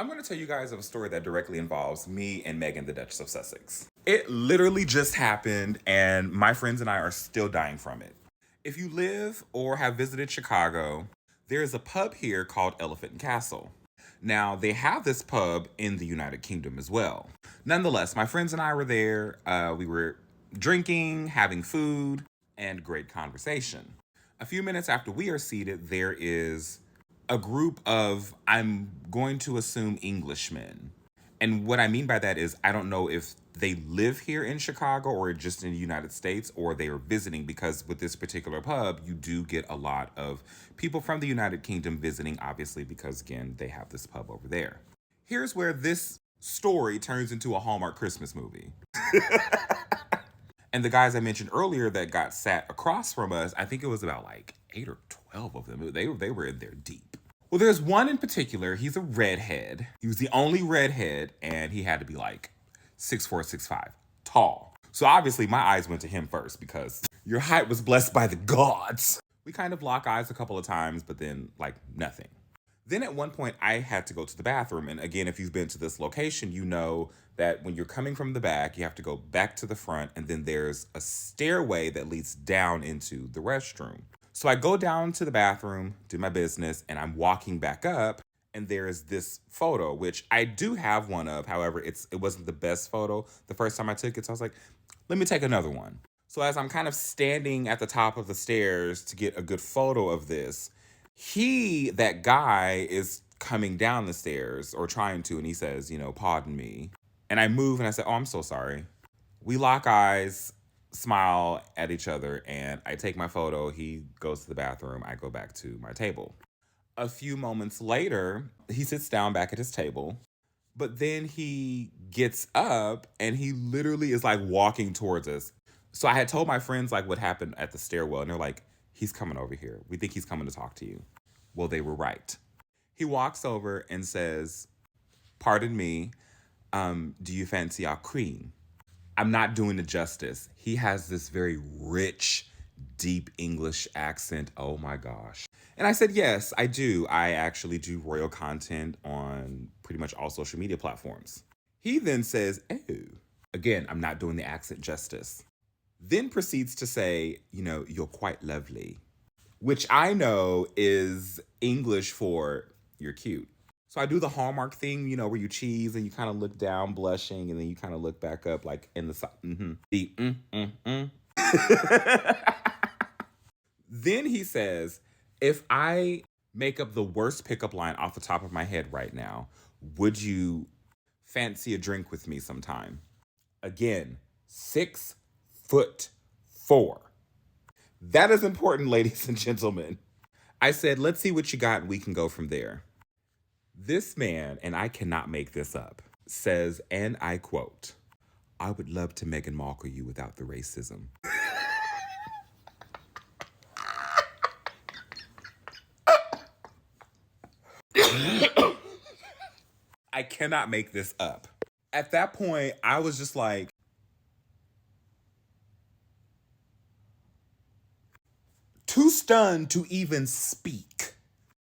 I'm going to tell you guys of a story that directly involves me and Megan, the Duchess of Sussex. It literally just happened, and my friends and I are still dying from it. If you live or have visited Chicago, there is a pub here called Elephant and Castle. Now, they have this pub in the United Kingdom as well. Nonetheless, my friends and I were there. We were drinking, having food, and great conversation. A few minutes after we are seated, there is a group of, I'm going to assume, Englishmen. And what I mean by that is, I don't know if they live here in Chicago or just in the United States or they are visiting, because with this particular pub, you do get a lot of people from the United Kingdom visiting, obviously, because again, they have this pub over there. Here's where this story turns into a Hallmark Christmas movie. And the guys I mentioned earlier that got sat across from us, I think it was about like 8 or 12 of them. They were in there deep. Well, there's one in particular. He's a redhead. He was the only redhead, and he had to be like 6'4", 6'5", tall. So obviously my eyes went to him first because your height was blessed by the gods. We kind of lock eyes a couple of times, but then like nothing. Then at one point I had to go to the bathroom. And again, if you've been to this location, you know that when you're coming from the back, you have to go back to the front, and then there's a stairway that leads down into the restroom. So I go down to the bathroom, do my business, and I'm walking back up, and there's this photo, which I do have one of. However, it wasn't the best photo the first time I took it, so I was like, let me take another one. So as I'm kind of standing at the top of the stairs to get a good photo of this, that guy is coming down the stairs, or trying to, and he says, pardon me. And I move and I say, oh, I'm so sorry. We lock eyes, smile at each other, and I take my photo. He goes to the bathroom. I go back to my table. A few moments later, he sits down back at his table, but then he gets up and he literally is like walking towards us. So I had told my friends like what happened at the stairwell, and they're like, he's coming over here. We think he's coming to talk to you. Well, they were right. He walks over and says, pardon me, do you fancy our queen? I'm not doing it justice. He has this very rich, deep English accent. Oh my gosh. And I said, yes, I do. I actually do royal content on pretty much all social media platforms. He then says, oh, again, I'm not doing the accent justice. Then proceeds to say, you're quite lovely, which I know is English for you're cute. So I do the Hallmark thing, where you cheese and you kind of look down blushing, and then you kind of look back up like in the side. Then he says, if I make up the worst pickup line off the top of my head right now, would you fancy a drink with me sometime? Again, 6'4". That is important, ladies and gentlemen. I said, let's see what you got and we can go from there. This man, and I cannot make this up, says, and I quote, I would love to Meghan Markle you without the racism. I cannot make this up. At that point, I was just like, too stunned to even speak.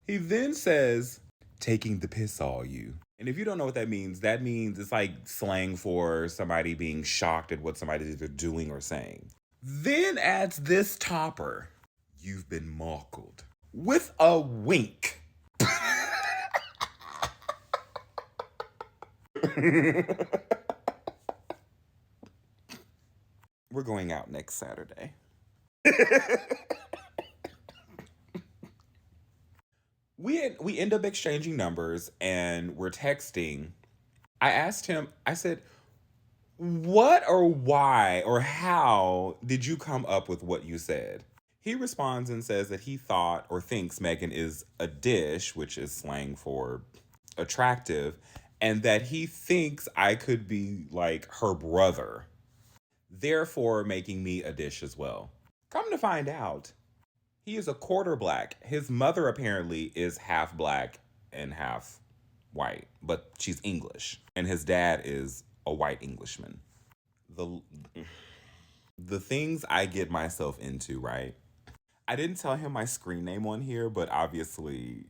He then says, taking the piss all you. And if you don't know what that means it's like slang for somebody being shocked at what somebody's either doing or saying. Then adds this topper, you've been markled, with a wink. We're going out next Saturday. We end up exchanging numbers and we're texting. I asked him, I said, what or why or how did you come up with what you said? He responds and says that he thought or thinks Meghan is a dish, which is slang for attractive, and that he thinks I could be like her brother, therefore making me a dish as well. Come to find out, he is a quarter black. His mother apparently is half black and half white, but she's English. And his dad is a white Englishman. The things I get myself into, right? I didn't tell him my screen name on here, but obviously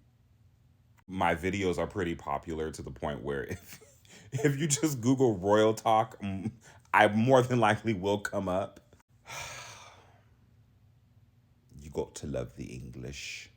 My videos are pretty popular to the point where if you just Google royal talk, I more than likely will come up. You got to love the English.